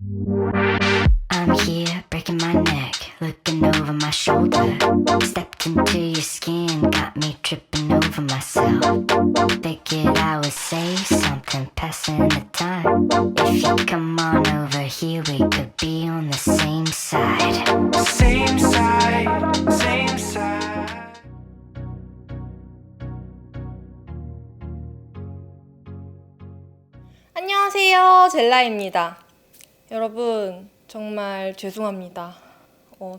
I'm here breaking my neck, looking over my shoulder. Stepped into your skin, got me tripping over myself. Figured I would say something, passing the time. If you come on over here, we could be on the same side. Same side, same side. 안녕하세요, 젤라입니다. 여러분 정말 죄송합니다.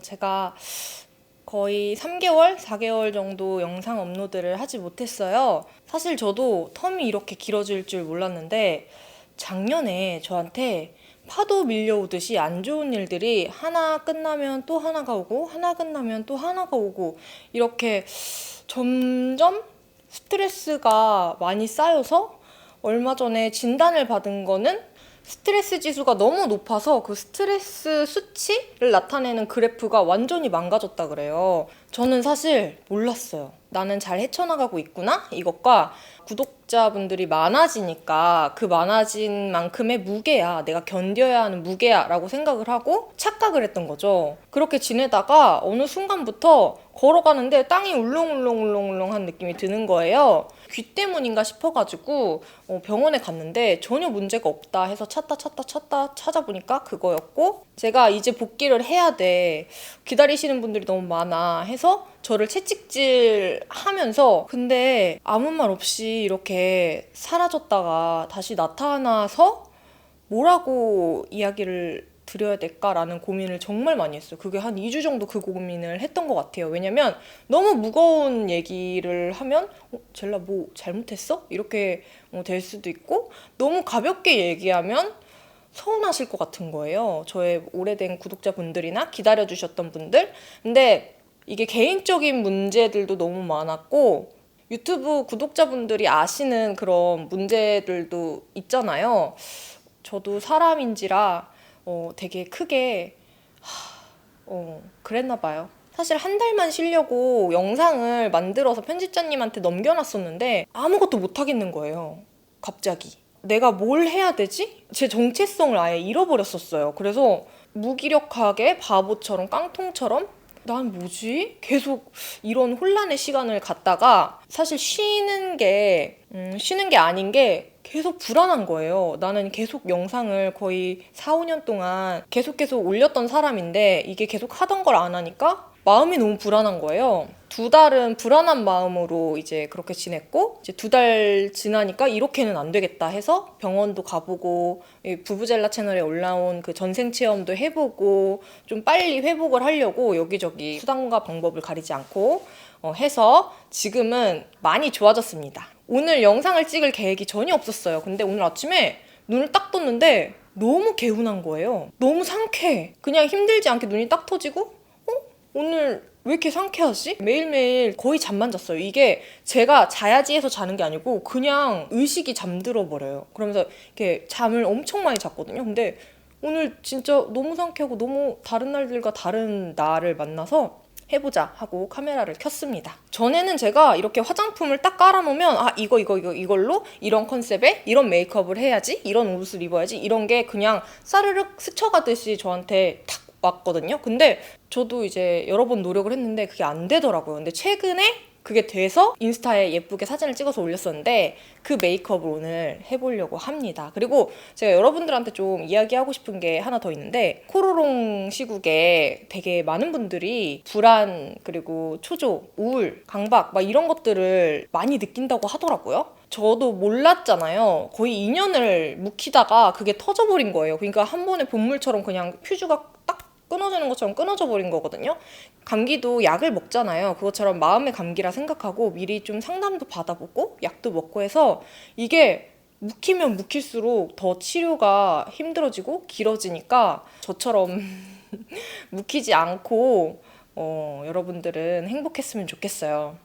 제가 거의 3개월, 4개월 정도 영상 업로드를 하지 못했어요. 사실 저도 텀이 이렇게 길어질 줄 몰랐는데 작년에 저한테 파도 밀려오듯이 안 좋은 일들이 하나 끝나면 또 하나가 오고 하나 끝나면 또 하나가 오고 이렇게 점점 스트레스가 많이 쌓여서 얼마 전에 진단을 받은 거는 스트레스 지수가 너무 높아서 그 스트레스 수치를 나타내는 그래프가 완전히 망가졌다 그래요. 저는 사실 몰랐어요. 나는 잘 헤쳐나가고 있구나? 이것과 구독자분들이 많아지니까 그 많아진 만큼의 무게야, 내가 견뎌야 하는 무게야 라고 생각을 하고 착각을 했던 거죠. 그렇게 지내다가 어느 순간부터 걸어가는데 땅이 울렁울렁울렁울렁한 느낌이 드는 거예요. 귀 때문인가 싶어가지고 병원에 갔는데 전혀 문제가 없다 해서 찾다 찾아보니까 그거였고, 제가 이제 복귀를 해야 돼, 기다리시는 분들이 너무 많아 해서 저를 채찍질 하면서, 근데 아무 말 없이 이렇게 사라졌다가 다시 나타나서 뭐라고 이야기를 드려야 될까라는 고민을 정말 많이 했어요. 그게 한 2주 정도 그 고민을 했던 것 같아요. 왜냐면 너무 무거운 얘기를 하면 젤라 뭐 잘못했어? 이렇게 될 수도 있고, 너무 가볍게 얘기하면 서운하실 것 같은 거예요. 저의 오래된 구독자분들이나 기다려주셨던 분들. 근데 이게 개인적인 문제들도 너무 많았고 유튜브 구독자분들이 아시는 그런 문제들도 있잖아요. 저도 사람인지라 되게 크게 그랬나 봐요. 사실 한 달만 쉬려고 영상을 만들어서 편집자님한테 넘겨놨었는데 아무것도 못 하겠는 거예요. 갑자기 내가 뭘 해야 되지? 제 정체성을 아예 잃어버렸었어요. 그래서 무기력하게 바보처럼 깡통처럼 난 뭐지? 계속 이런 혼란의 시간을 갖다가, 사실 쉬는 게 아닌 게 계속 불안한 거예요. 나는 계속 영상을 거의 4, 5년 동안 계속 올렸던 사람인데 이게 계속 하던 걸 안 하니까 마음이 너무 불안한 거예요. 2달은 불안한 마음으로 이제 그렇게 지냈고, 이제 2달 지나니까 이렇게는 안 되겠다 해서 병원도 가보고 부부젤라 채널에 올라온 그 전생 체험도 해보고 좀 빨리 회복을 하려고 여기저기 수단과 방법을 가리지 않고 해서 지금은 많이 좋아졌습니다. 오늘 영상을 찍을 계획이 전혀 없었어요. 근데 오늘 아침에 눈을 딱 떴는데 너무 개운한 거예요. 너무 상쾌해. 그냥 힘들지 않게 눈이 딱 터지고 오늘 왜 이렇게 상쾌하지? 매일매일 거의 잠만 잤어요. 이게 제가 자야지 해서 자는 게 아니고 그냥 의식이 잠들어 버려요. 그러면서 이렇게 잠을 엄청 많이 잤거든요. 근데 오늘 진짜 너무 상쾌하고 너무 다른 날들과 다른 나를 만나서 해보자 하고 카메라를 켰습니다. 전에는 제가 이렇게 화장품을 딱 깔아놓으면 이걸로 이런 컨셉에 이런 메이크업을 해야지, 이런 옷을 입어야지, 이런 게 그냥 사르륵 스쳐가듯이 저한테 탁 왔거든요. 근데 저도 이제 여러 번 노력을 했는데 그게 안 되더라고요. 근데 최근에 그게 돼서 인스타에 예쁘게 사진을 찍어서 올렸었는데 그 메이크업을 오늘 해보려고 합니다. 그리고 제가 여러분들한테 좀 이야기하고 싶은 게 하나 더 있는데, 코로롱 시국에 되게 많은 분들이 불안, 그리고 초조, 우울, 강박 막 이런 것들을 많이 느낀다고 하더라고요. 저도 몰랐잖아요. 거의 2년을 묵히다가 그게 터져버린 거예요. 그러니까 한 번에 본물처럼 그냥 퓨즈가 딱 끊어지는 것처럼 끊어져 버린 거거든요. 감기도 약을 먹잖아요. 그것처럼 마음의 감기라 생각하고 미리 좀 상담도 받아보고 약도 먹고 해서, 이게 묵히면 묵힐수록 더 치료가 힘들어지고 길어지니까 저처럼 묵히지 않고 여러분들은 행복했으면 좋겠어요.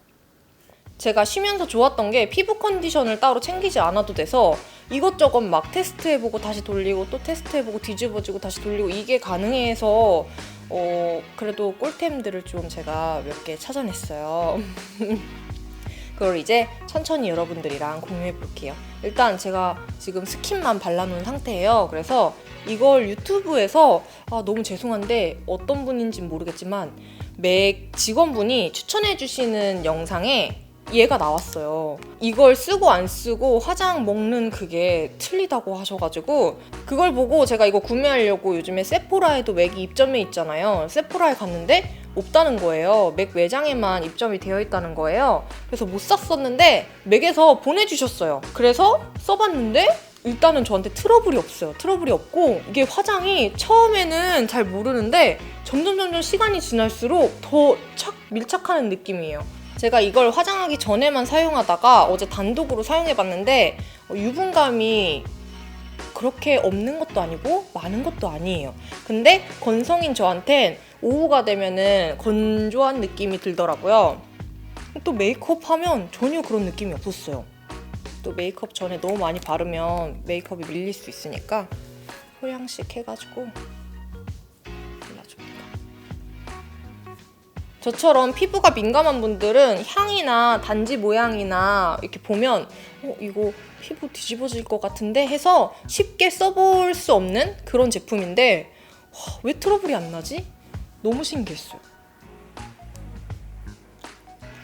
제가 쉬면서 좋았던 게 피부 컨디션을 따로 챙기지 않아도 돼서 이것저것 막 테스트해보고 다시 돌리고 또 테스트해보고 뒤집어지고 다시 돌리고 이게 가능해서 그래도 꿀템들을 좀 제가 몇 개 찾아냈어요. 그걸 이제 천천히 여러분들이랑 공유해 볼게요. 일단 제가 지금 스킨만 발라놓은 상태예요. 그래서 이걸 유튜브에서 너무 죄송한데 어떤 분인지는 모르겠지만 맥 직원분이 추천해주시는 영상에 얘가 나왔어요. 이걸 쓰고 안 쓰고 화장 먹는 그게 틀리다고 하셔가지고 그걸 보고 제가 이거 구매하려고 요즘에 세포라에도 맥이 입점해 있잖아요. 세포라에 갔는데 없다는 거예요. 맥 매장에만 입점이 되어 있다는 거예요. 그래서 못 샀었는데 맥에서 보내주셨어요. 그래서 써봤는데 일단은 저한테 트러블이 없어요. 트러블이 없고 이게 화장이 처음에는 잘 모르는데 점점 시간이 지날수록 더 착 밀착하는 느낌이에요. 제가 이걸 화장하기 전에만 사용하다가 어제 단독으로 사용해봤는데 유분감이 그렇게 없는 것도 아니고 많은 것도 아니에요. 근데 건성인 저한텐 오후가 되면은 건조한 느낌이 들더라고요. 또 메이크업 하면 전혀 그런 느낌이 없었어요. 또 메이크업 전에 너무 많이 바르면 메이크업이 밀릴 수 있으니까 소량씩 해가지고 발라줍니다. 저처럼 피부가 민감한 분들은 향이나 단지 모양이나 이렇게 보면 이거 피부 뒤집어질 것 같은데 해서 쉽게 써볼 수 없는 그런 제품인데 왜 트러블이 안 나지? 너무 신기했어요.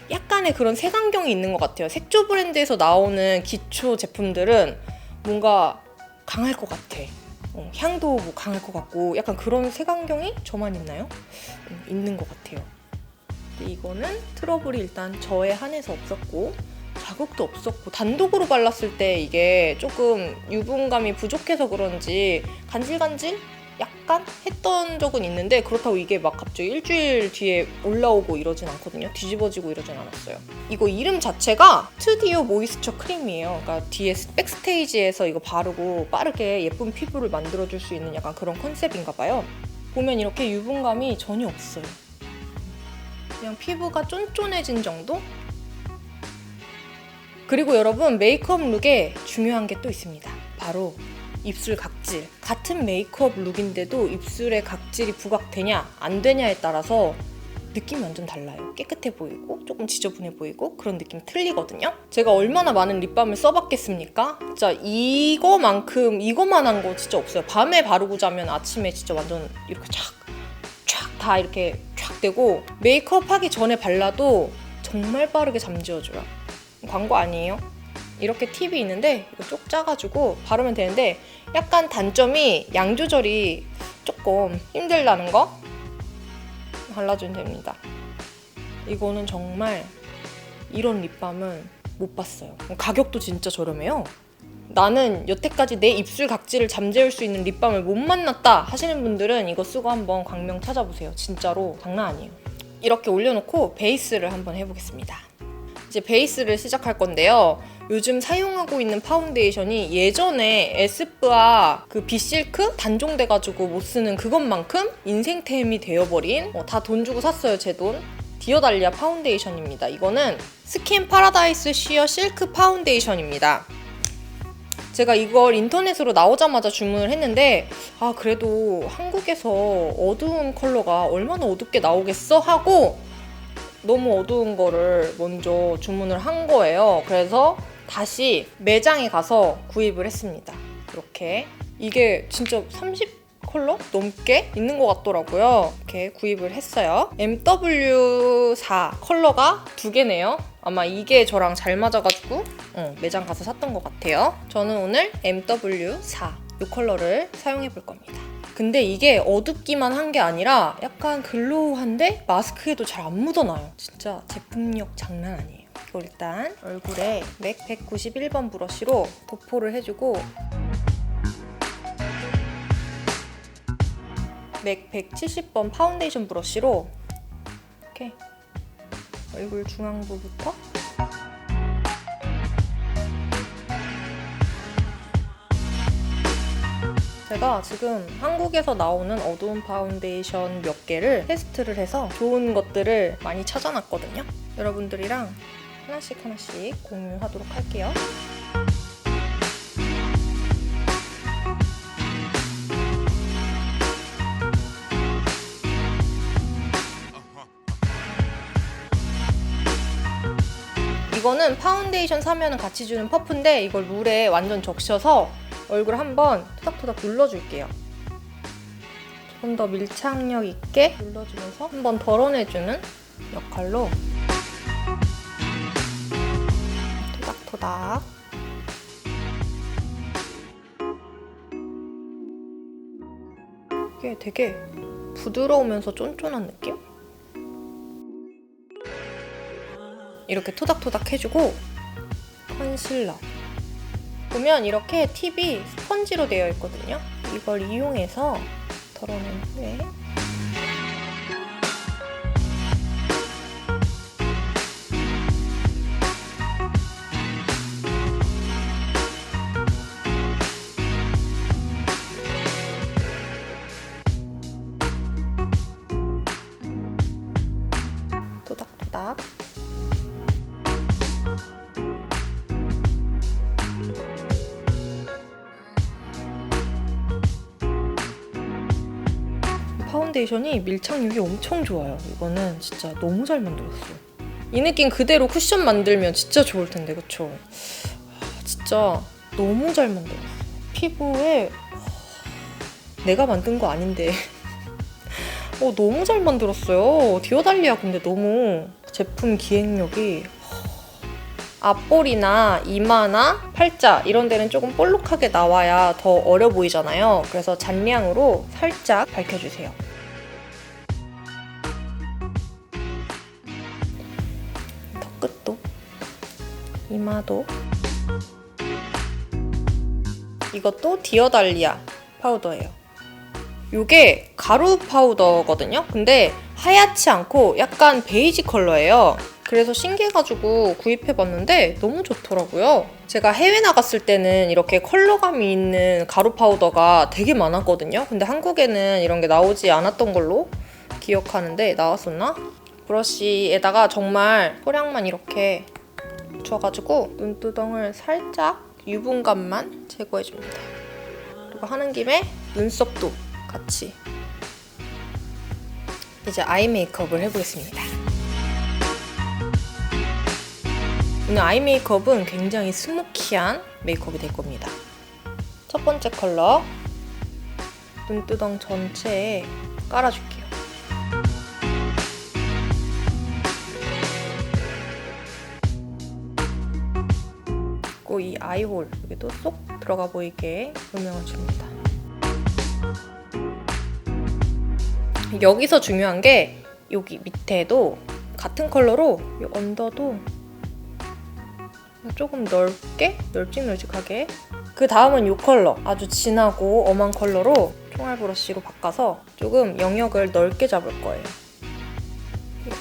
약간의 그런 색안경이 있는 것 같아요. 색조 브랜드에서 나오는 기초 제품들은 뭔가 강할 것 같아. 향도 뭐 강할 것 같고 약간 그런 색안경이 저만 있나요? 있는 것 같아요. 근데 이거는 트러블이 일단 저에 한해서 없었고 자극도 없었고 단독으로 발랐을 때 이게 조금 유분감이 부족해서 그런지 간질간질? 약간 했던 적은 있는데 그렇다고 이게 막 갑자기 일주일 뒤에 올라오고 이러진 않거든요. 뒤집어지고 이러진 않았어요. 이거 이름 자체가 스튜디오 모이스처 크림이에요. 그러니까 뒤에 백스테이지에서 이거 바르고 빠르게 예쁜 피부를 만들어줄 수 있는 약간 그런 컨셉인가 봐요. 보면 이렇게 유분감이 전혀 없어요. 그냥 피부가 쫀쫀해진 정도? 그리고 여러분 메이크업 룩에 중요한 게 또 있습니다. 바로 입술 각질. 같은 메이크업 룩인데도 입술에 각질이 부각되냐 안 되냐에 따라서 느낌이 완전 달라요. 깨끗해 보이고 조금 지저분해 보이고 그런 느낌이 틀리거든요. 제가 얼마나 많은 립밤을 써봤겠습니까? 진짜 이거만한 거 진짜 없어요. 밤에 바르고 자면 아침에 진짜 완전 이렇게 촥 다 이렇게 촥 되고 메이크업 하기 전에 발라도 정말 빠르게 잠지워줘요. 광고 아니에요? 이렇게 팁이 있는데 이거 쪽 짜가지고 바르면 되는데 약간 단점이 양 조절이 조금 힘들다는 거 발라주면 됩니다. 이거는 정말 이런 립밤은 못 봤어요. 가격도 진짜 저렴해요. 나는 여태까지 내 입술 각질을 잠재울 수 있는 립밤을 못 만났다 하시는 분들은 이거 쓰고 한번 광명 찾아보세요. 진짜로 장난 아니에요. 이렇게 올려놓고 베이스를 한번 해보겠습니다. 이제 베이스를 시작할 건데요. 요즘 사용하고 있는 파운데이션이 예전에 에스쁘아 그 비실크 단종돼가지고 못 쓰는 그것만큼 인생템이 되어버린 다 돈 주고 샀어요. 제 돈. 디어달리아 파운데이션입니다. 이거는 스킨 파라다이스 쉬어 실크 파운데이션입니다. 제가 이걸 인터넷으로 나오자마자 주문을 했는데 그래도 한국에서 어두운 컬러가 얼마나 어둡게 나오겠어 하고 너무 어두운 거를 먼저 주문을 한 거예요. 그래서 다시 매장에 가서 구입을 했습니다. 이렇게 이게 진짜 30컬러 넘게 있는 것 같더라고요. 이렇게 구입을 했어요. MW4 컬러가 2개네요. 아마 이게 저랑 잘 맞아가지고 매장 가서 샀던 것 같아요. 저는 오늘 MW4 이 컬러를 사용해 볼 겁니다. 근데 이게 어둡기만 한 게 아니라 약간 글로우한데 마스크에도 잘 안 묻어나요. 진짜 제품력 장난 아니에요. 이거 일단 얼굴에 맥 191번 브러쉬로 도포를 해주고 맥 170번 파운데이션 브러쉬로 이렇게 얼굴 중앙부부터 제가 지금 한국에서 나오는 어두운 파운데이션 몇 개를 테스트를 해서 좋은 것들을 많이 찾아놨거든요. 여러분들이랑 하나씩 공유하도록 할게요. 이거는 파운데이션 사면 같이 주는 퍼프인데 이걸 물에 완전 적셔서 얼굴 한번 토닥토닥 눌러줄게요. 좀 더 밀착력 있게 눌러주면서 한번 덜어내주는 역할로 토닥토닥. 이게 되게 부드러우면서 쫀쫀한 느낌? 이렇게 토닥토닥 해주고 컨실러. 보면 이렇게 팁이 스펀지로 되어 있거든요. 이걸 이용해서 덜어낸 후에 토닥토닥. 파운데이션이 밀착력이 엄청 좋아요. 이거는 진짜 너무 잘 만들었어요. 이 느낌 그대로 쿠션 만들면 진짜 좋을 텐데, 그쵸? 진짜 너무 잘 만들었어요. 피부에 내가 만든 거 아닌데 너무 잘 만들었어요. 디오달리아 근데 너무 제품 기획력이 앞볼이나 이마나 팔자 이런 데는 조금 볼록하게 나와야 더 어려 보이잖아요. 그래서 잔량으로 살짝 밝혀주세요. 턱끝도, 이마도. 이것도 디오달리아 파우더예요. 이게 가루 파우더거든요. 근데 하얗지 않고 약간 베이지 컬러예요. 그래서 신기해가지고 구입해봤는데 너무 좋더라고요. 제가 해외 나갔을 때는 이렇게 컬러감이 있는 가루 파우더가 되게 많았거든요. 근데 한국에는 이런 게 나오지 않았던 걸로 기억하는데 나왔었나? 브러쉬에다가 정말 소량만 이렇게 묻혀가지고 눈두덩을 살짝 유분감만 제거해줍니다. 그리고 하는 김에 눈썹도 같이 이제 아이 메이크업을 해보겠습니다. 오늘 아이 메이크업은 굉장히 스모키한 메이크업이 될 겁니다. 첫 번째 컬러 눈두덩 전체에 깔아줄게요. 그리고 이 아이홀 여기도 쏙 들어가 보이게 조명을 줍니다. 여기서 중요한 게 여기 밑에도 같은 컬러로 이 언더도 조금 넓게, 널찍널찍하게. 그 다음은 이 컬러, 아주 진하고 엄한 컬러로 총알 브러쉬로 바꿔서 조금 영역을 넓게 잡을 거예요.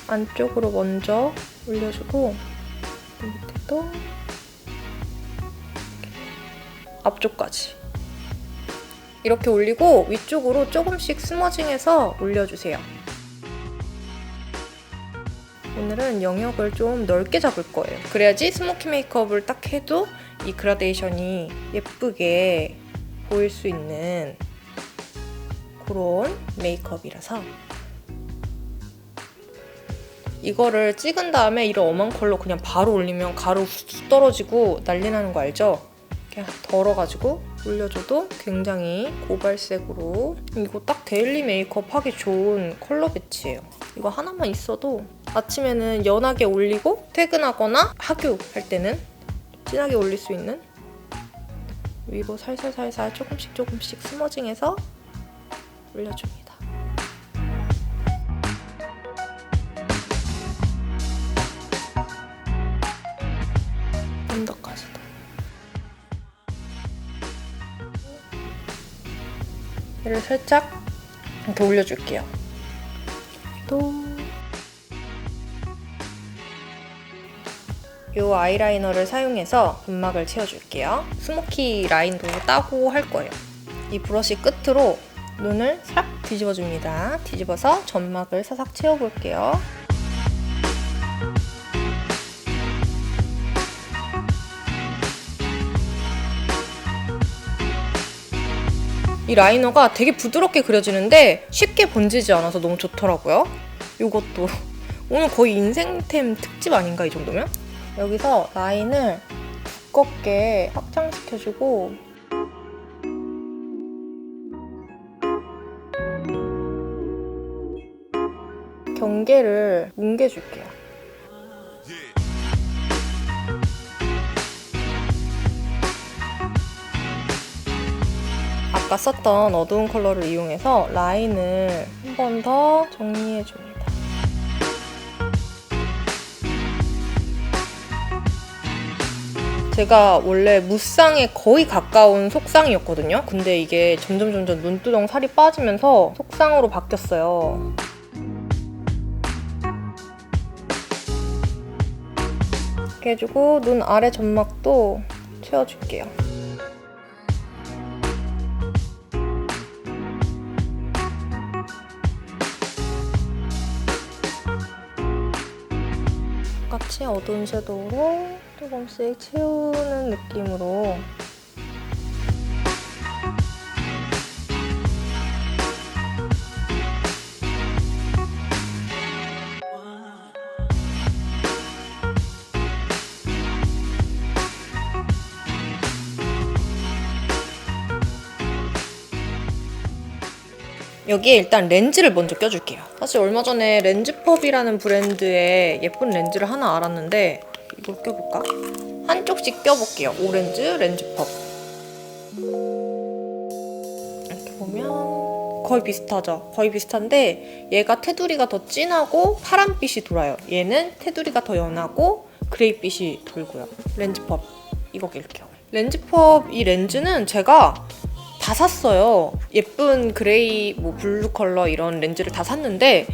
안쪽으로 먼저 올려주고 밑에도 앞쪽까지 이렇게 올리고 위쪽으로 조금씩 스머징해서 올려주세요. 오늘은 영역을 좀 넓게 잡을 거예요. 그래야지 스모키 메이크업을 딱 해도 이 그라데이션이 예쁘게 보일 수 있는 그런 메이크업이라서 이거를 찍은 다음에 이런 엄한 컬러 그냥 바로 올리면 가루 쑥 떨어지고 난리 나는 거 알죠? 이렇게 덜어가지고 올려줘도 굉장히 고발색으로 이거 딱 데일리 메이크업 하기 좋은 컬러 배치예요. 이거 하나만 있어도 아침에는 연하게 올리고 퇴근하거나 하교할 때는 진하게 올릴 수 있는 위로 살살살살 조금씩 스머징해서 올려줍니다. 언더까지도. 얘를 살짝 이렇게 올려줄게요. 또 이 아이라이너를 사용해서 점막을 채워줄게요. 스모키 라인도 따고 할 거예요. 이 브러쉬 끝으로 눈을 싹 뒤집어줍니다. 뒤집어서 점막을 사삭 채워볼게요. 이 라이너가 되게 부드럽게 그려지는데 쉽게 번지지 않아서 너무 좋더라고요. 이것도 오늘 거의 인생템 특집 아닌가, 이 정도면? 여기서 라인을 두껍게 확장시켜주고 경계를 뭉개줄게요. 아까 썼던 어두운 컬러를 이용해서 라인을 한 번 더 정리해줍니다. 제가 원래 무쌍에 거의 가까운 속쌍이었거든요. 근데 이게 점점 눈두덩 살이 빠지면서 속쌍으로 바뀌었어요. 이렇게 해주고 눈 아래 점막도 채워줄게요. 똑같이 어두운 섀도우로 조금씩 채우는 느낌으로 여기에 일단 렌즈를 먼저 껴줄게요. 사실 얼마 전에 렌즈펍이라는 브랜드의 예쁜 렌즈를 하나 알았는데 이걸 껴볼까? 한쪽씩 껴볼게요. 오렌즈 렌즈펍. 이렇게 보면 거의 비슷하죠? 거의 비슷한데 얘가 테두리가 더 진하고 파란빛이 돌아요. 얘는 테두리가 더 연하고 그레이빛이 돌고요. 렌즈펍 이거 낄게요. 렌즈펍 이 렌즈는 제가 다 샀어요. 예쁜 그레이, 뭐 블루 컬러 이런 렌즈를 다 샀는데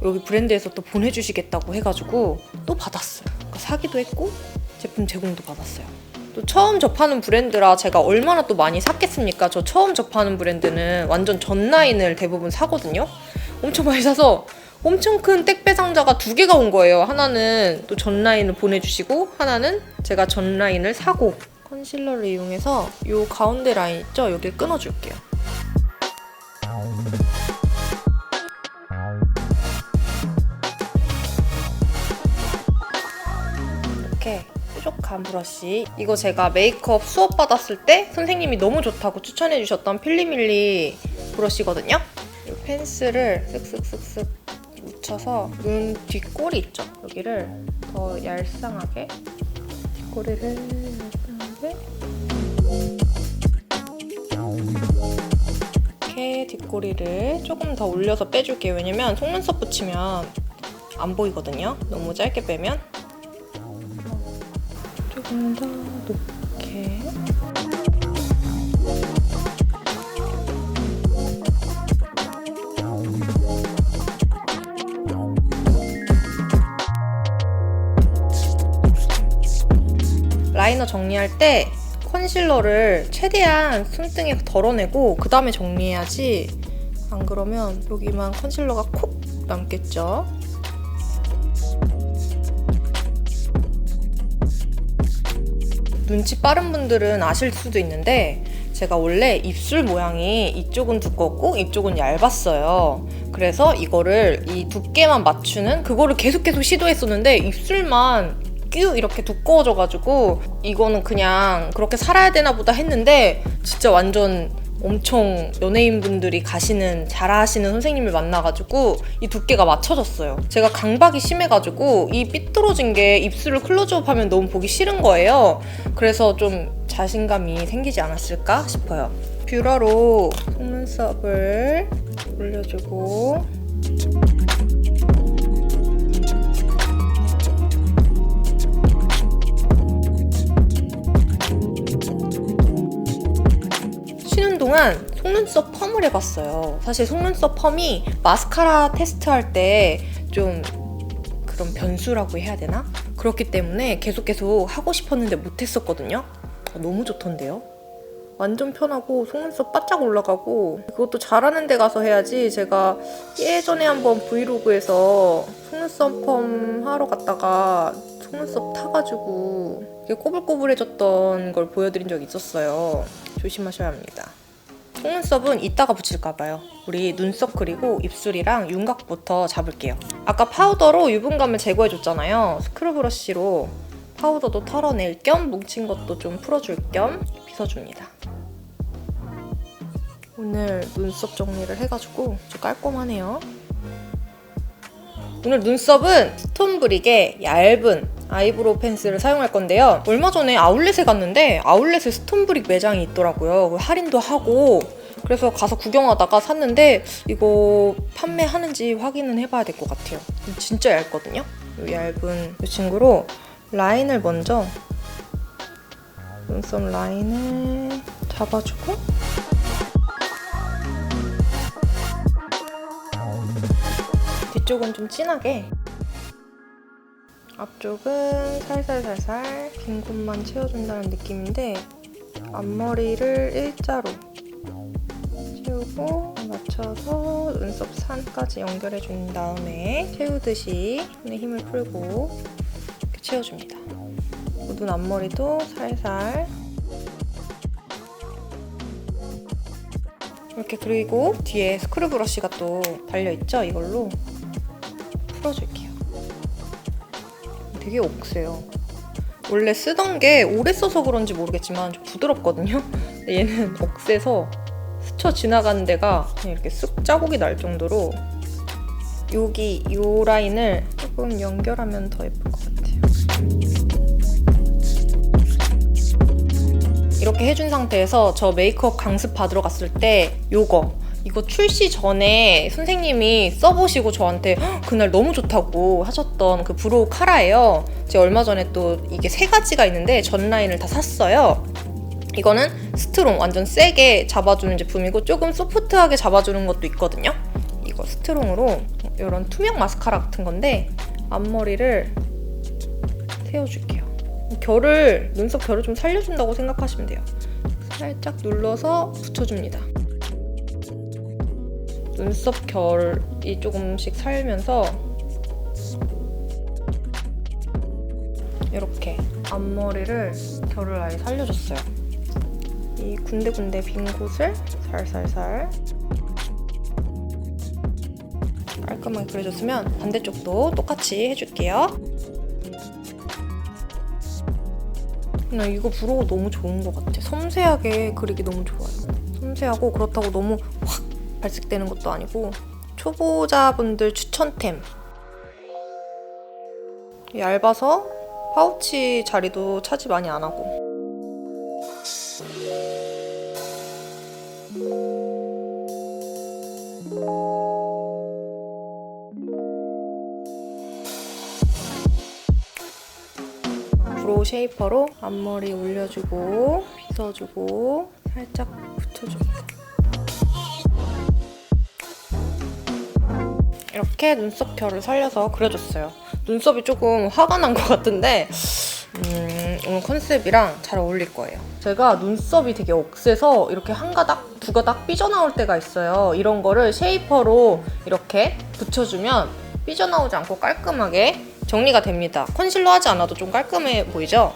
여기 브랜드에서 또 보내주시겠다고 해가지고 또 받았어요. 그러니까 사기도 했고 제품 제공도 받았어요. 또 처음 접하는 브랜드라 제가 얼마나 또 많이 샀겠습니까? 저 처음 접하는 브랜드는 완전 전 라인을 대부분 사거든요. 엄청 많이 사서 엄청 큰 택배 상자가 2개가 온 거예요. 하나는 또 전 라인을 보내주시고 하나는 제가 전 라인을 사고 컨실러를 이용해서 이 가운데 라인 있죠? 여기를 끊어줄게요. 이렇게 뾰족한 브러쉬. 이거 제가 메이크업 수업 받았을 때 선생님이 너무 좋다고 추천해주셨던 필리밀리 브러쉬거든요. 이 펜슬을 쓱쓱쓱쓱 묻혀서 눈 뒷꼬리 있죠? 여기를 더 얄쌍하게 뒷꼬리를 이렇게 뒷꼬리를 조금 더 올려서 빼줄게요. 왜냐면 속눈썹 붙이면 안 보이거든요. 너무 짧게 빼면. 조금 더 높게. 라이너 정리할 때 컨실러를 최대한 손등에 덜어내고 그 다음에 정리해야지 안 그러면 여기만 컨실러가 콕 남겠죠? 눈치 빠른 분들은 아실 수도 있는데 제가 원래 입술 모양이 이쪽은 두껍고 이쪽은 얇았어요. 그래서 이거를 이 두께만 맞추는 그거를 계속 시도했었는데 입술만 이렇게 두꺼워져가지고 이거는 그냥 그렇게 살아야 되나 보다 했는데 진짜 완전 엄청 연예인분들이 가시는 잘하시는 선생님을 만나가지고 이 두께가 맞춰졌어요. 제가 강박이 심해가지고 이 삐뚤어진 게 입술을 클로즈업 하면 너무 보기 싫은 거예요. 그래서 좀 자신감이 생기지 않았을까 싶어요. 뷰러로 속눈썹을 올려주고 쉬는 동안 속눈썹 펌을 해봤어요. 사실 속눈썹 펌이 마스카라 테스트할 때 좀 그런 변수라고 해야 되나? 그렇기 때문에 계속 하고 싶었는데 못했었거든요. 너무 좋던데요? 완전 편하고 속눈썹 바짝 올라가고 그것도 잘하는 데 가서 해야지. 제가 예전에 한번 브이로그에서 속눈썹 펌 하러 갔다가 속눈썹 타가지고 이게 꼬불꼬불해졌던 걸 보여드린 적이 있었어요. 조심하셔야 합니다. 속눈썹은 이따가 붙일까봐요. 우리 눈썹 그리고 입술이랑 윤곽부터 잡을게요. 아까 파우더로 유분감을 제거해줬잖아요. 스크류 브러쉬로 파우더도 털어낼 겸 뭉친 것도 좀 풀어줄 겸 빗어줍니다. 오늘 눈썹 정리를 해가지고 좀 깔끔하네요. 오늘 눈썹은 스톤브릭의 얇은 아이브로우 펜슬을 사용할 건데요. 얼마 전에 아울렛에 갔는데 아울렛에 스톤브릭 매장이 있더라고요. 할인도 하고 그래서 가서 구경하다가 샀는데 이거 판매하는지 확인은 해봐야 될 것 같아요. 진짜 얇거든요. 이 얇은 이 친구로 라인을 먼저 눈썹 라인을 잡아주고 뒤쪽은 좀 진하게 앞쪽은 살살살살 빈 곳만 채워준다는 느낌인데 앞머리를 일자로 채우고 맞춰서 눈썹 산까지 연결해준 다음에 채우듯이 손에 힘을 풀고 이렇게 채워줍니다. 눈 앞머리도 살살 이렇게. 그리고 뒤에 스크류 브러쉬가 또 달려있죠? 이걸로 풀어줄게요. 되게 억세요. 원래 쓰던 게 오래 써서 그런지 모르겠지만 좀 부드럽거든요? 근데 얘는 억세서 스쳐 지나가는 데가 그냥 이렇게 쓱 자국이 날 정도로 여기 이 라인을 조금 연결하면 더 예쁠 것 같아요. 이렇게 해준 상태에서 저 메이크업 강습 받으러 갔을 때 이거 출시 전에 선생님이 써보시고 저한테 그날 너무 좋다고 하셨던 그 브로우 카라예요. 제가 얼마 전에 또 이게 3가지가 있는데 전 라인을 다 샀어요. 이거는 스트롱 완전 세게 잡아주는 제품이고 조금 소프트하게 잡아주는 것도 있거든요. 이거 스트롱으로 이런 투명 마스카라 같은 건데 앞머리를 세워줄게요. 눈썹 결을 좀 살려준다고 생각하시면 돼요. 살짝 눌러서 붙여줍니다. 눈썹 결이 조금씩 살면서 이렇게 앞머리를 결을 아예 살려줬어요. 이 군데군데 빈 곳을 살살살 깔끔하게 그려줬으면 반대쪽도 똑같이 해줄게요. 그냥 이거 브로우 너무 좋은 것 같아. 섬세하게 그리기 너무 좋아요. 섬세하고 그렇다고 너무 확 발색되는 것도 아니고 초보자분들 추천템. 얇아서 파우치 자리도 차지 많이 안 하고. 브로우 쉐이퍼로 앞머리 올려주고 빗어주고 살짝 붙여줍니다. 이렇게 눈썹 결을 살려서 그려줬어요. 눈썹이 조금 화가 난 것 같은데 오늘 컨셉이랑 잘 어울릴 거예요. 제가 눈썹이 되게 억세서 이렇게 한 가닥, 두 가닥 삐져나올 때가 있어요. 이런 거를 쉐이퍼로 이렇게 붙여주면 삐져나오지 않고 깔끔하게 정리가 됩니다. 컨실러 하지 않아도 좀 깔끔해 보이죠?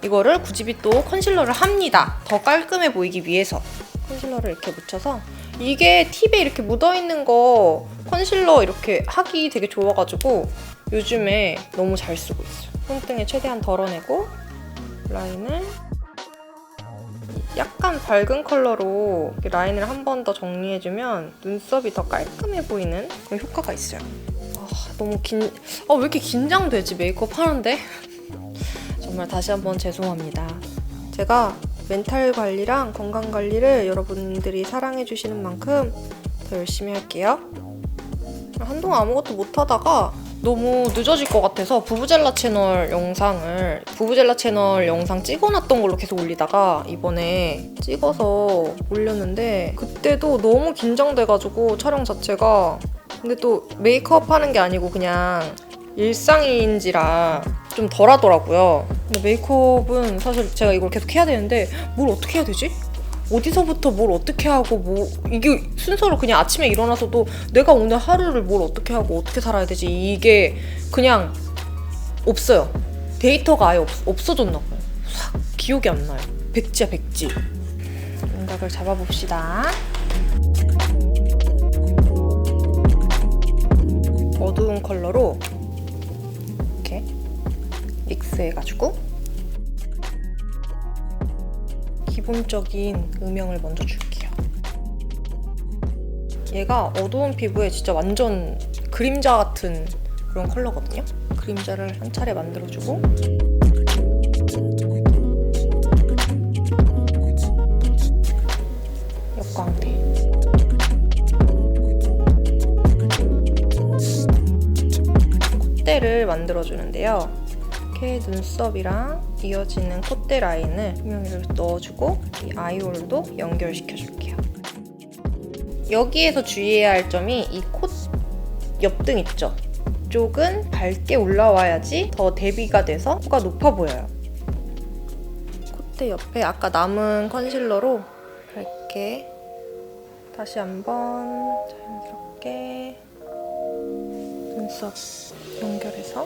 이거를 굳이 또 컨실러를 합니다. 더 깔끔해 보이기 위해서 컨실러를 이렇게 묻혀서 이게 팁에 이렇게 묻어있는 거 컨실러 이렇게 하기 되게 좋아가지고 요즘에 너무 잘 쓰고 있어요. 손등에 최대한 덜어내고 라인을 약간 밝은 컬러로 라인을 한 번 더 정리해주면 눈썹이 더 깔끔해 보이는 그런 효과가 있어요. 너무 왜 이렇게 긴장되지 메이크업 하는데? 정말 다시 한번 죄송합니다. 제가 멘탈 관리랑 건강 관리를 여러분들이 사랑해주시는 만큼 더 열심히 할게요. 한동안 아무것도 못하다가 너무 늦어질 것 같아서 부부젤라 채널 영상 찍어놨던 걸로 계속 올리다가 이번에 찍어서 올렸는데 그때도 너무 긴장돼가지고 촬영 자체가 근데 또 메이크업 하는 게 아니고 그냥 일상인지라 좀 덜 하더라고요. 근데 메이크업은 사실 제가 이걸 계속 해야 되는데 뭘 어떻게 해야 되지? 어디서부터 뭘 어떻게 하고 이게 순서로 그냥 아침에 일어나서도 내가 오늘 하루를 뭘 어떻게 하고 어떻게 살아야 되지? 이게 그냥 없어요. 데이터가 아예 없어졌나 봐요. 싹 기억이 안 나요. 백지야 백지. 윤곽을 잡아봅시다. 어두운 컬러로 이렇게 믹스해가지고 기본적인 음영을 먼저 줄게요. 얘가 어두운 피부에 진짜 완전 그림자 같은 그런 컬러거든요. 그림자를 한 차례 만들어주고 역광대 콧대를 만들어주는데요. 이렇게 눈썹이랑 이어지는 콧대 라인을 분명히 넣어주고 이 아이홀도 연결시켜줄게요. 여기에서 주의해야 할 점이 이 콧 옆등 있죠? 이쪽은 밝게 올라와야지 더 대비가 돼서 코가 높아 보여요. 콧대 옆에 아까 남은 컨실러로 밝게 다시 한번 자연스럽게 눈썹 연결해서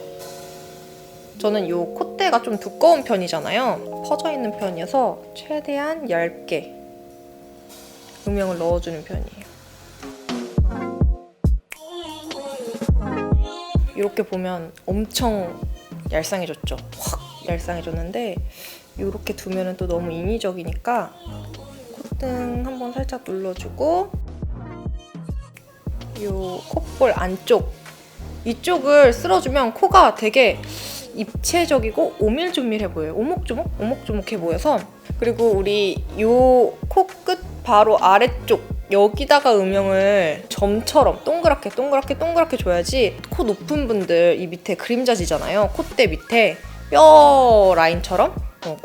저는 이 콧대가 좀 두꺼운 편이잖아요. 퍼져 있는 편이어서 최대한 얇게 음영을 넣어주는 편이에요. 이렇게 보면 엄청 얄쌍해졌죠? 확 얄쌍해졌는데 이렇게 두면 또 너무 인위적이니까 콧등 한번 살짝 눌러주고 이 콧볼 안쪽 이쪽을 쓸어주면 코가 되게 입체적이고 오밀조밀해 보여요. 오목조목해 보여서 그리고 우리 이 코끝 바로 아래쪽 여기다가 음영을 점처럼 동그랗게 줘야지 코 높은 분들 이 밑에 그림자지잖아요. 콧대 밑에 뼈 라인처럼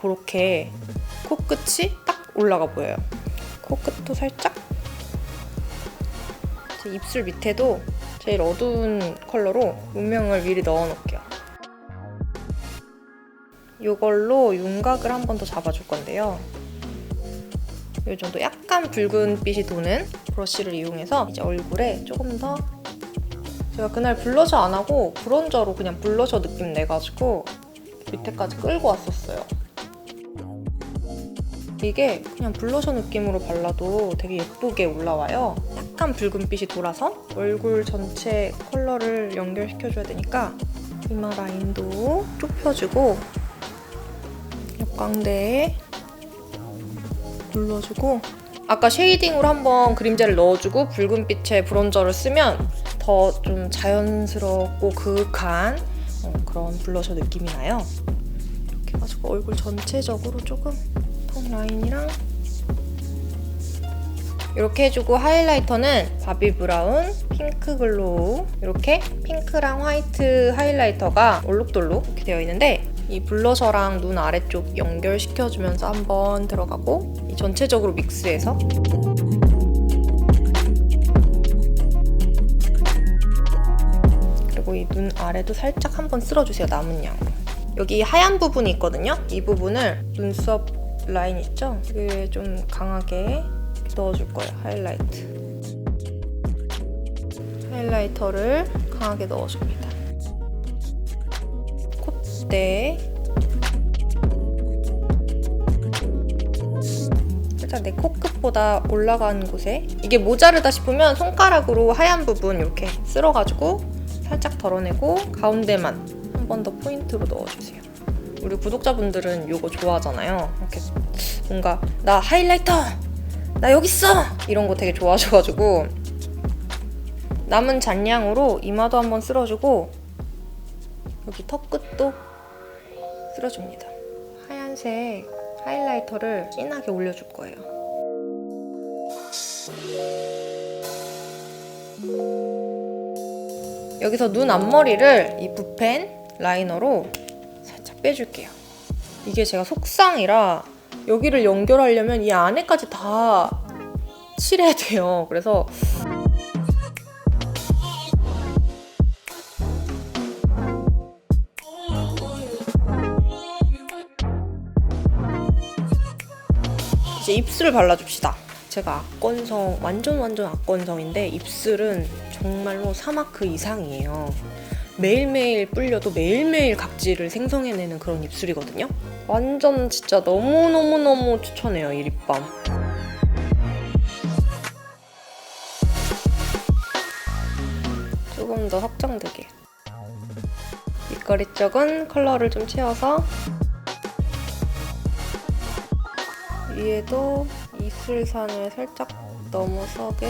그렇게 코끝이 딱 올라가 보여요. 코끝도 살짝 제 입술 밑에도 제일 어두운 컬러로 음영을 미리 넣어 놓을게요. 이걸로 윤곽을 한 번 더 잡아줄 건데요. 이 정도 약간 붉은빛이 도는 브러쉬를 이용해서 이제 얼굴에 조금 더 제가 그날 블러셔 안 하고 브론저로 그냥 블러셔 느낌 내가지고 밑에까지 끌고 왔었어요. 이게 그냥 블러셔 느낌으로 발라도 되게 예쁘게 올라와요. 약간 붉은빛이 돌아서 얼굴 전체 컬러를 연결시켜줘야 되니까 이마 라인도 좁혀주고 역광대에 눌러주고 아까 쉐이딩으로 한번 그림자를 넣어주고 붉은빛의 브론저를 쓰면 더 좀 자연스럽고 그윽한 그런 블러셔 느낌이 나요. 이렇게 해가지고 얼굴 전체적으로 조금 톤 라인이랑 이렇게 해주고 하이라이터는 바비 브라운 핑크 글로우 이렇게 핑크랑 화이트 하이라이터가 올록돌록 이렇게 되어 있는데 이 블러셔랑 눈 아래쪽 연결시켜주면서 한번 들어가고 이 전체적으로 믹스해서 그리고 이 눈 아래도 살짝 한번 쓸어주세요. 남은 양으로. 여기 하얀 부분이 있거든요. 이 부분을 눈썹 라인 있죠? 여기에 좀 강하게 넣어줄 거예요. 하이라이터를 강하게 넣어줍니다. 콧대 살짝 내 코끝보다 올라가는 곳에 이게 모자르다 싶으면 손가락으로 하얀 부분 이렇게 쓸어가지고 살짝 덜어내고 가운데만 한 번 더 포인트로 넣어주세요. 우리 구독자분들은 이거 좋아하잖아요. 이렇게 뭔가 나 하이라이터! 나 여기 있어! 이런 거 되게 좋아하셔가지고 남은 잔량으로 이마도 한번 쓸어주고 여기 턱 끝도 쓸어줍니다. 하얀색 하이라이터를 진하게 올려줄 거예요. 여기서 눈 앞머리를 이 붓펜 라이너로 살짝 빼줄게요. 이게 제가 속쌍이라 여기를 연결하려면 이 안에까지 다 칠해야 돼요. 그래서 이제 입술을 발라줍시다. 제가 악건성, 완전 악건성인데 입술은 정말로 사막 그 이상이에요. 매일매일 불려도 매일매일 각질을 생성해내는 그런 입술이거든요. 완전 진짜 너무너무너무 추천해요, 이 립밤. 조금 더 확장되게. 입꼬리 쪽은 컬러를 좀 채워서 위에도 입술선을 살짝 넘어서게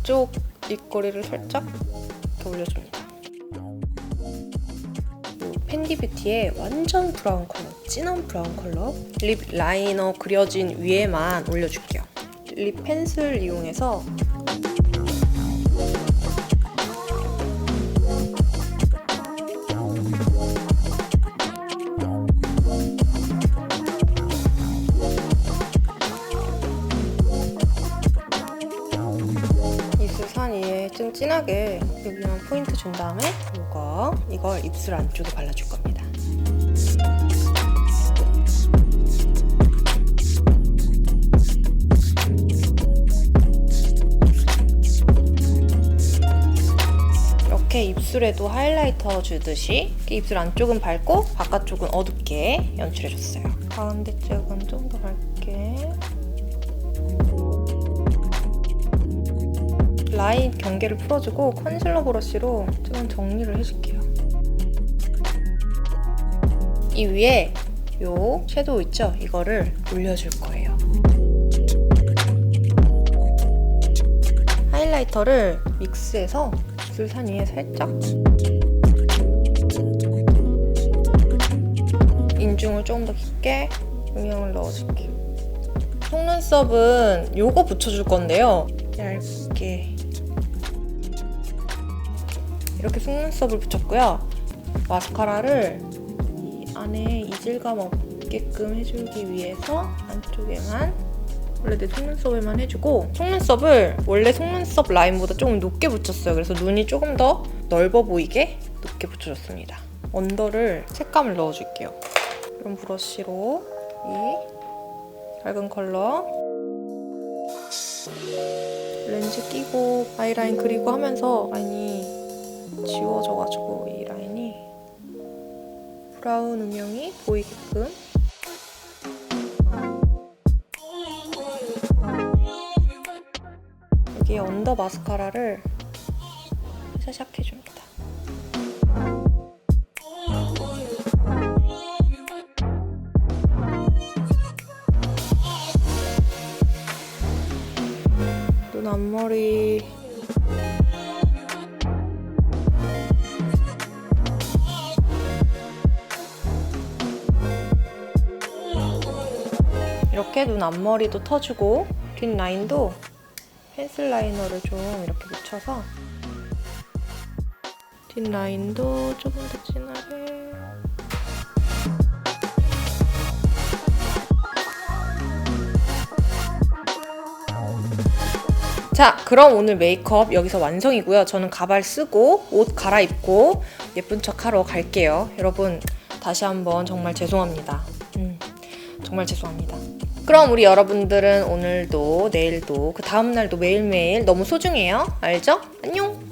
앞쪽 입꼬리를 살짝 이렇게 올려줍니다. 펜디뷰티의 완전 브라운 컬러, 진한 브라운 컬러 립 라이너 그려진 위에만 올려줄게요. 립 펜슬 이용해서 입술 산 위에 좀 진하게 여기만 포인트 준 다음에 이걸 입술 안쪽에 발라줄 겁니다. 이렇게 입술에도 하이라이터 주듯이 이렇게 입술 안쪽은 밝고 바깥쪽은 어둡게 연출해줬어요. 가운데 쪽은 좀 더 밝게. 라인 경계를 풀어주고 컨실러 브러쉬로 조금 정리를 해줄게요. 이 위에 요 섀도우 있죠? 이거를 올려줄 거예요. 하이라이터를 믹스해서 입술 산 위에 살짝 인중을 조금 더 깊게 음영을 넣어줄게요. 속눈썹은 요거 붙여줄 건데요. 얇게 이렇게 속눈썹을 붙였고요. 마스카라를 이 안에 이질감 없게끔 해주기 위해서 안쪽에만, 원래 내 속눈썹에만 해주고, 속눈썹을 원래 속눈썹 라인보다 조금 높게 붙였어요. 그래서 눈이 조금 더 넓어 보이게 높게 붙여줬습니다. 언더를 색감을 넣어줄게요. 이런 브러쉬로 이 밝은 컬러 렌즈 끼고 아이라인 그리고 하면서 라인이 지워져가지고 이 라인이 브라운 음영이 보이게끔 여기에 언더 마스카라를 샤샥 해줍니다. 눈 앞머리 이렇게 눈 앞머리도 터주고 뒷라인도 펜슬 라이너를 좀 이렇게 묻혀서 뒷라인도 조금 더 진하게 자, 그럼 오늘 메이크업 여기서 완성이고요. 저는 가발 쓰고 옷 갈아입고 예쁜 척 하러 갈게요. 여러분 다시 한번 정말 죄송합니다. 정말 죄송합니다. 그럼 우리 여러분들은 오늘도 내일도 그 다음날도 매일매일 너무 소중해요. 알죠? 안녕!